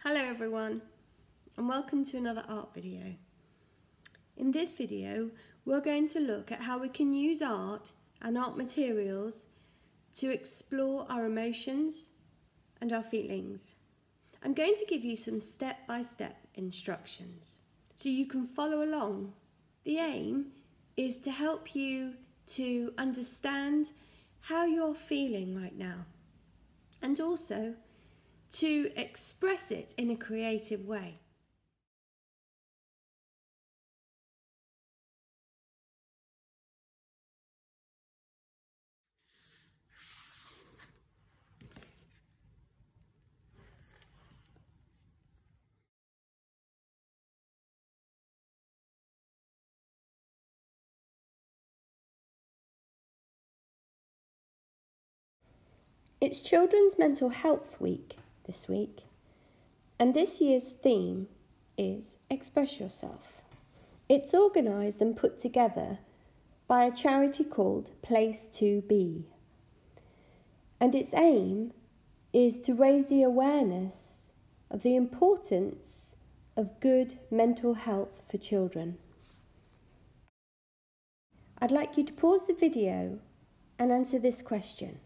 Hello everyone, and welcome to another art video. In this video, we're going to look at how we can use art and art materials to explore our emotions and our feelings. I'm going to give you some step-by-step instructions so you can follow along. The aim is to help you to understand how you're feeling right now, and also to express it in a creative way. It's Children's Mental Health Week this week, and this year's theme is Express Yourself. It's organised and put together by a charity called Place to Be, and its aim is to raise the awareness of the importance of good mental health for children. I'd like you to pause the video and answer this question.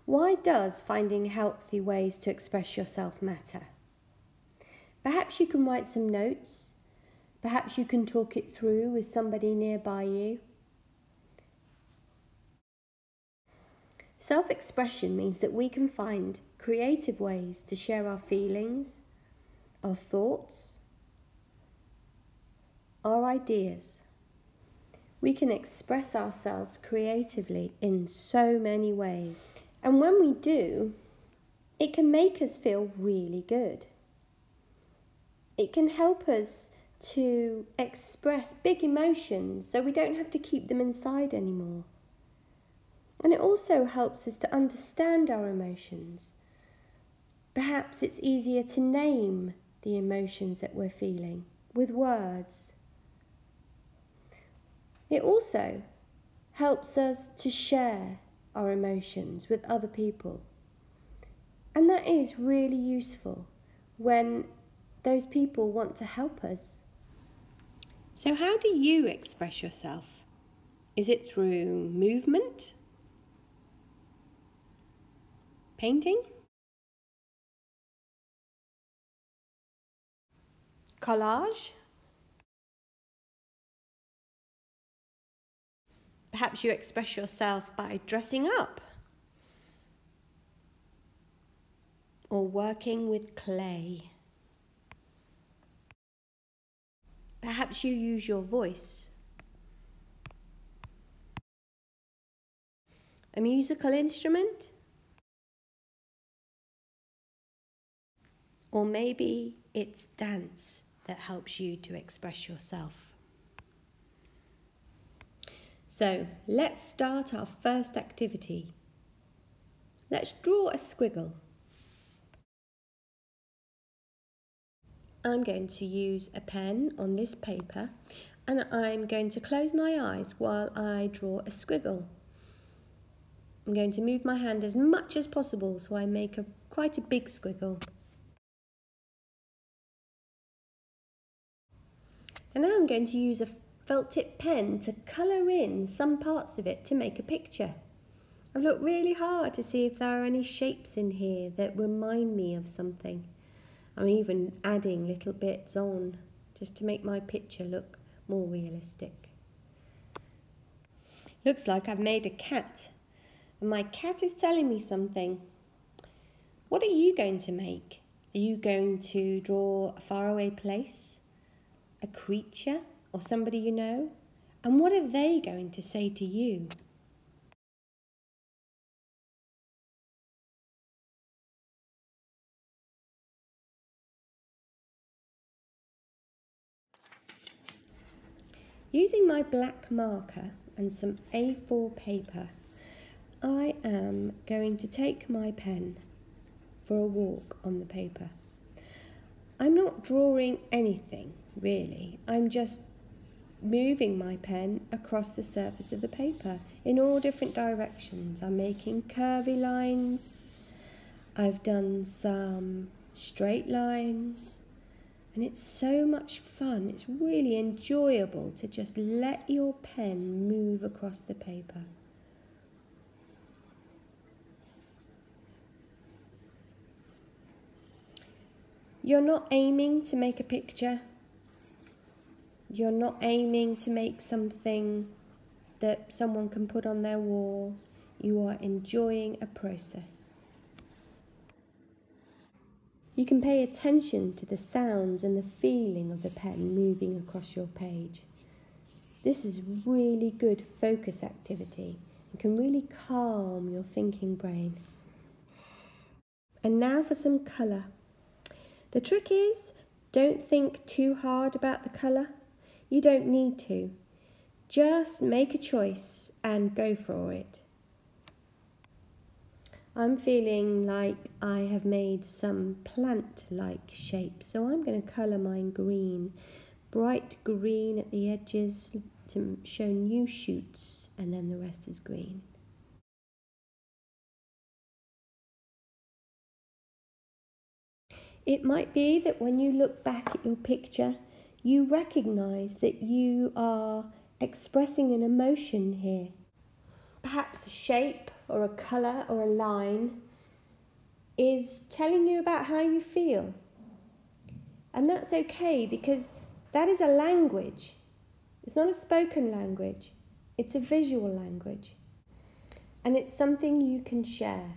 Why does finding healthy ways to express yourself matter? Perhaps you can write some notes. Perhaps you can talk it through with somebody nearby you. Self-expression means that we can find creative ways to share our feelings, our thoughts, our ideas. We can express ourselves creatively in so many ways. And when we do, it can make us feel really good. It can help us to express big emotions so we don't have to keep them inside anymore. And it also helps us to understand our emotions. Perhaps it's easier to name the emotions that we're feeling with words. It also helps us to share our emotions with other people. And that is really useful when those people want to help us. So how do you express yourself? Is it through movement? Painting? Collage? Perhaps you express yourself by dressing up or working with clay. Perhaps you use your voice, a musical instrument, or maybe it's dance that helps you to express yourself. So let's start our first activity. Let's draw a squiggle. I'm going to use a pen on this paper, and I'm going to close my eyes while I draw a squiggle. I'm going to move my hand as much as possible so I make quite a big squiggle. And now I'm going to use a felt tip pen to colour in some parts of it to make a picture. I've looked really hard to see if there are any shapes in here that remind me of something. I'm even adding little bits on just to make my picture look more realistic. Looks like I've made a cat, and my cat is telling me something. What are you going to make? Are you going to draw a faraway place, a creature, or somebody you know? And what are they going to say to you? Using my black marker and some A4 paper, I am going to take my pen for a walk on the paper. I'm not drawing anything, really. I'm just moving my pen across the surface of the paper in all different directions. I'm making curvy lines. I've done some straight lines, and it's so much fun. It's really enjoyable to just let your pen move across the paper. You're not aiming to make a picture. You're not aiming to make something that someone can put on their wall. You are enjoying a process. You can pay attention to the sounds and the feeling of the pen moving across your page. This is really good focus activity and can really calm your thinking brain. And now for some colour. The trick is, don't think too hard about the colour. You don't need to. Just make a choice and go for it. I'm feeling like I have made some plant-like shape, so I'm going to colour mine green. Bright green at the edges to show new shoots, and then the rest is green. It might be that when you look back at your picture, you recognise that you are expressing an emotion here. Perhaps a shape or a colour or a line is telling you about how you feel. And that's okay, because that is a language. It's not a spoken language, it's a visual language. And it's something you can share.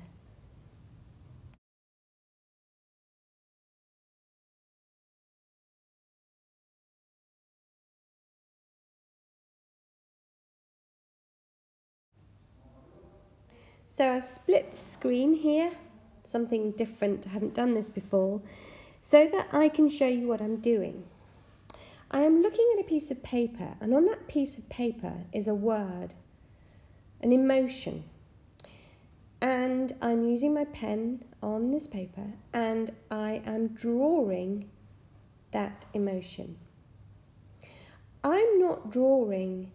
So I've split the screen here, something different, I haven't done this before, so that I can show you what I'm doing. I am looking at a piece of paper, and on that piece of paper is a word, an emotion. And I'm using my pen on this paper, and I am drawing that emotion. I'm not drawing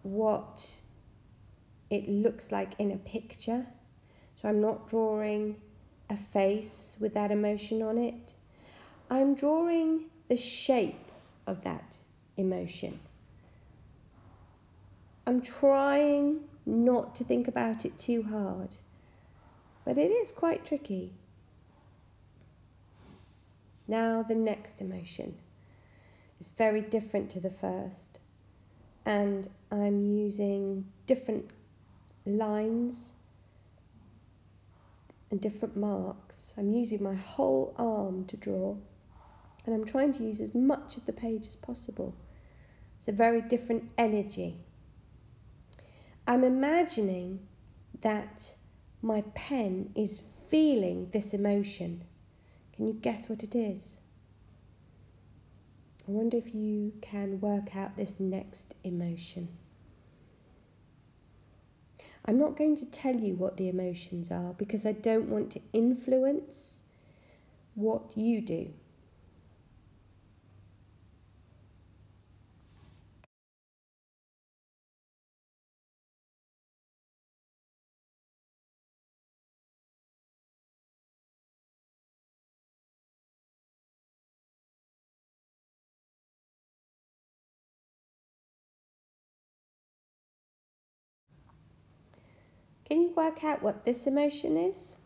what it looks like in a picture. So I'm not drawing a face with that emotion on it. I'm drawing the shape of that emotion. I'm trying not to think about it too hard, but it is quite tricky. Now the next emotion is very different to the first, and I'm using different lines and different marks. I'm using my whole arm to draw, and I'm trying to use as much of the page as possible. It's a very different energy. I'm imagining that my pen is feeling this emotion. Can you guess what it is? I wonder if you can work out this next emotion. I'm not going to tell you what the emotions are because I don't want to influence what you do. Can you work out what this emotion is?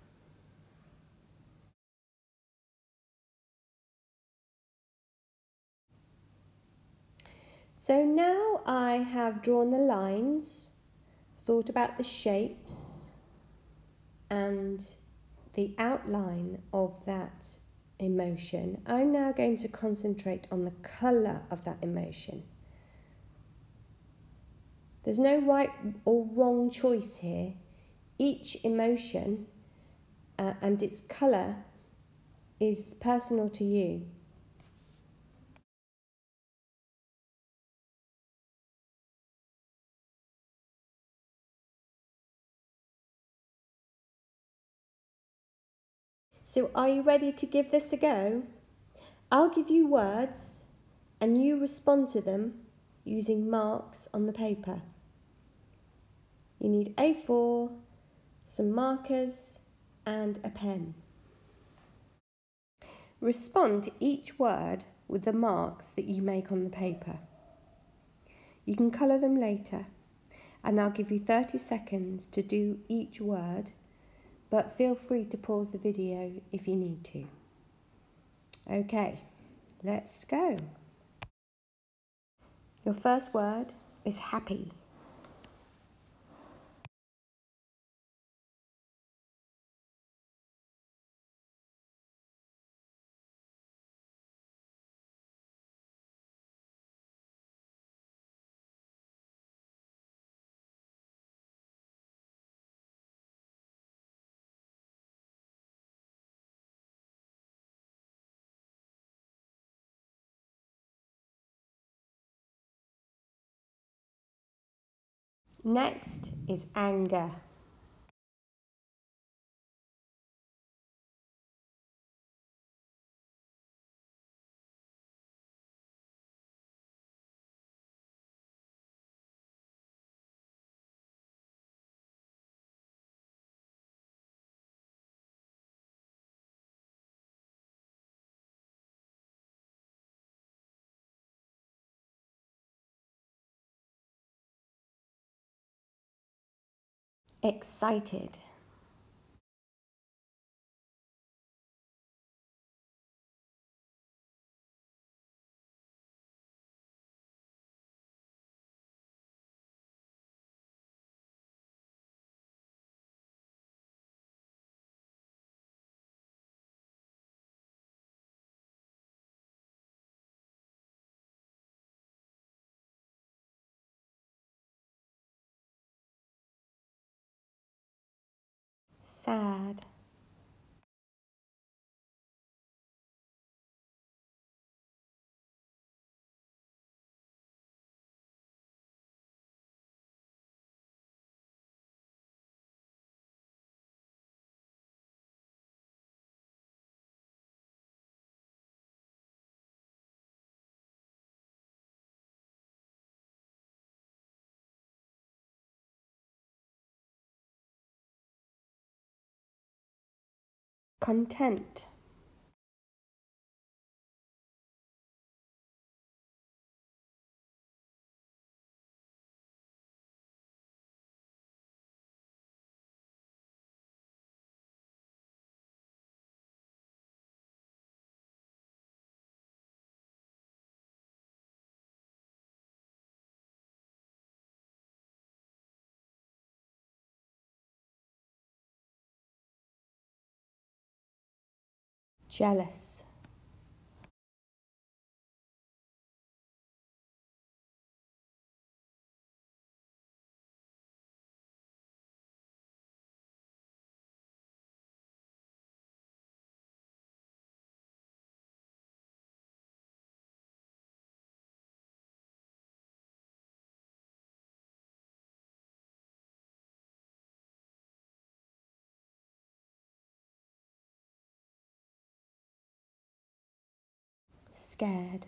So now I have drawn the lines, thought about the shapes and the outline of that emotion. I'm now going to concentrate on the colour of that emotion. There's no right or wrong choice here. Each emotion and its colour is personal to you. So are you ready to give this a go? I'll give you words and you respond to them using marks on the paper. You need A4, some markers and a pen. Respond to each word with the marks that you make on the paper. You can colour them later, and I'll give you 30 seconds to do each word, but feel free to pause the video if you need to. Okay, let's go. Your first word is happy. Next is anger. Excited. Sad. Content. Jealous. Scared.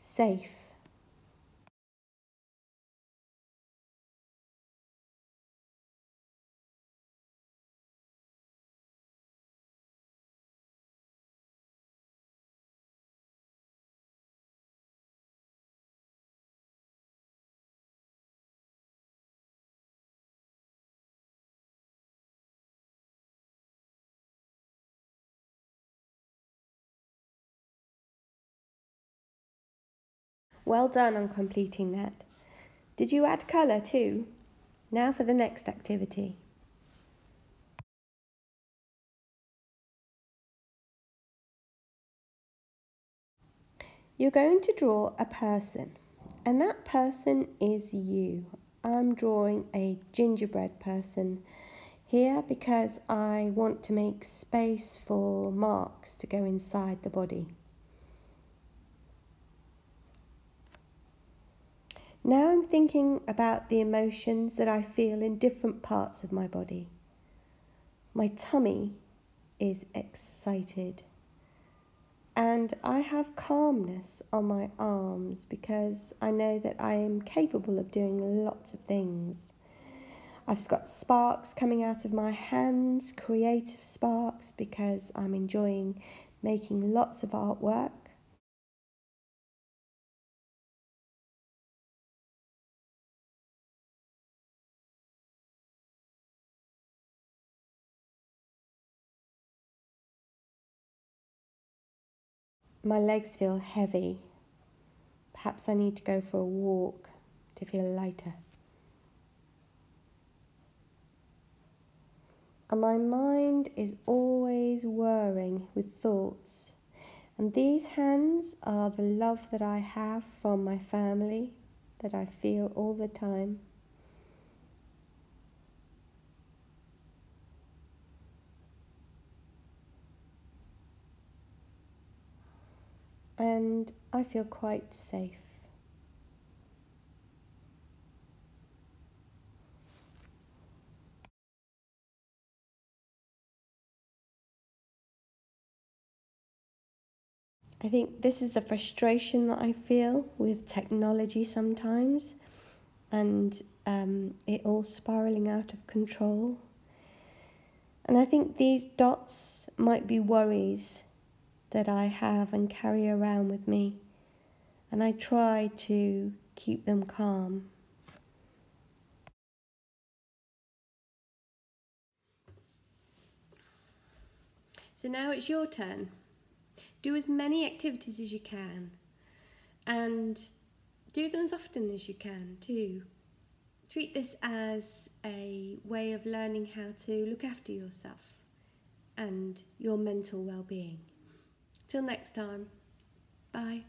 Safe. Well done on completing that. Did you add colour too? Now for the next activity. You're going to draw a person, and that person is you. I'm drawing a gingerbread person. Here because I want to make space for marks to go inside the body. Now I'm thinking about the emotions that I feel in different parts of my body. My tummy is excited. And I have calmness on my arms because I know that I am capable of doing lots of things. I've got sparks coming out of my hands, creative sparks, because I'm enjoying making lots of artwork. My legs feel heavy. Perhaps I need to go for a walk to feel lighter. And my mind is always whirring with thoughts. And these hands are the love that I have from my family, that I feel all the time. And I feel quite safe. I think this is the frustration that I feel with technology sometimes, and it all spiralling out of control. And I think these dots might be worries that I have and carry around with me, and I try to keep them calm. So now it's your turn. Do as many activities as you can, and do them as often as you can too. Treat this as a way of learning how to look after yourself and your mental well-being. Till next time, bye.